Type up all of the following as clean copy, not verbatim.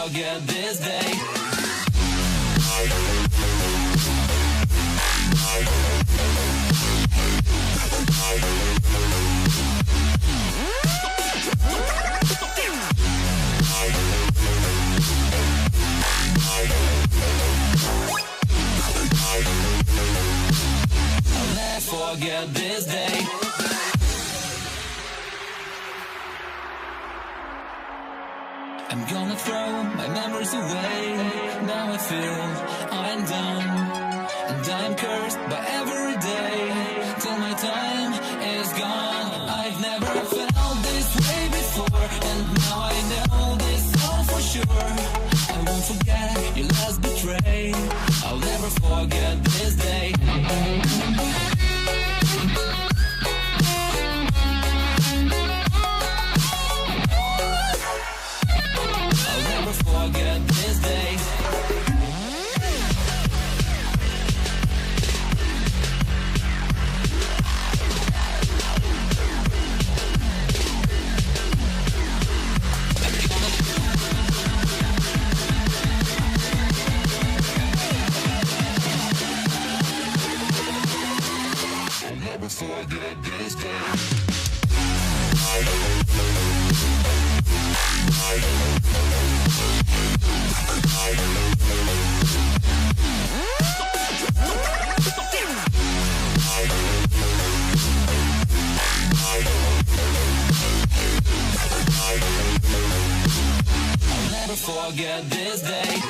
Forget this day. I'll never forget this day.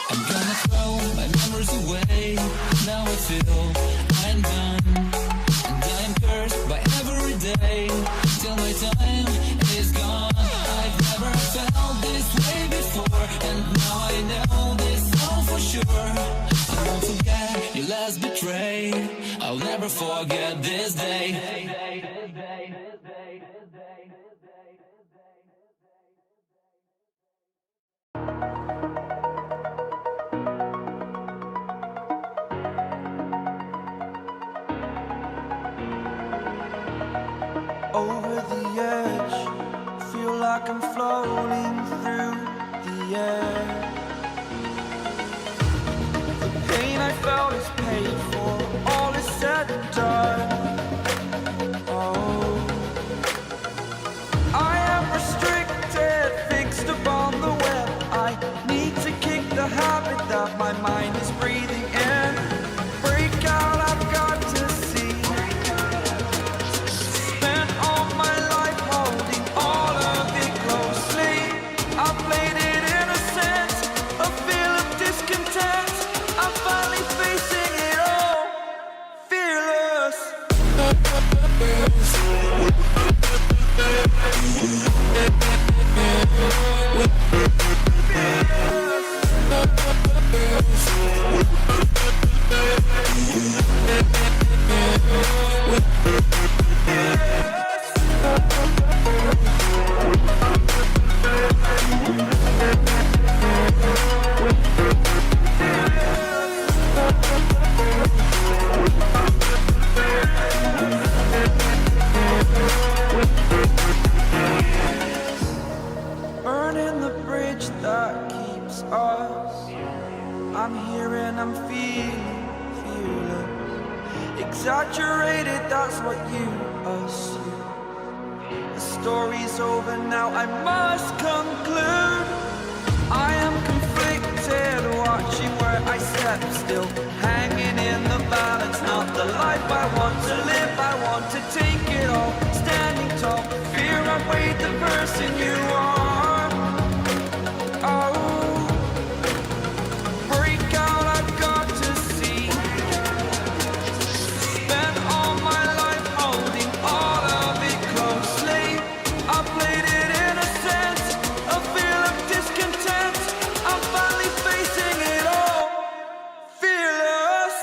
I'm gonna throw my memories away. Now I feel I'm done, and I am cursed by every day till my time is gone. I've never felt this way before, and now I know this all for sure. I won't forget your last betray. I'll never forget this day. Over the edge, feel like I'm floating through the air. The pain I felt is paid for, all is said and done. Oh, I am restricted, fixed upon the web. I need to kick the habit that my mind is breathing in. Break out, I've got to see. Burning the bridge that keeps us. I'm here and I'm feeling fearless. Exaggerated, that's what you assume. The story's over now, I must conclude. I am conflicted, watching where I step still, hanging in the balance. Not the life I want to live, I want to take it all. Standing tall, fear I weighed the person you are. Oh, break out, I've got to see. Spent all my life holding all of it closely. I played it innocent, a feel of discontent. I'm finally facing it all, fearless.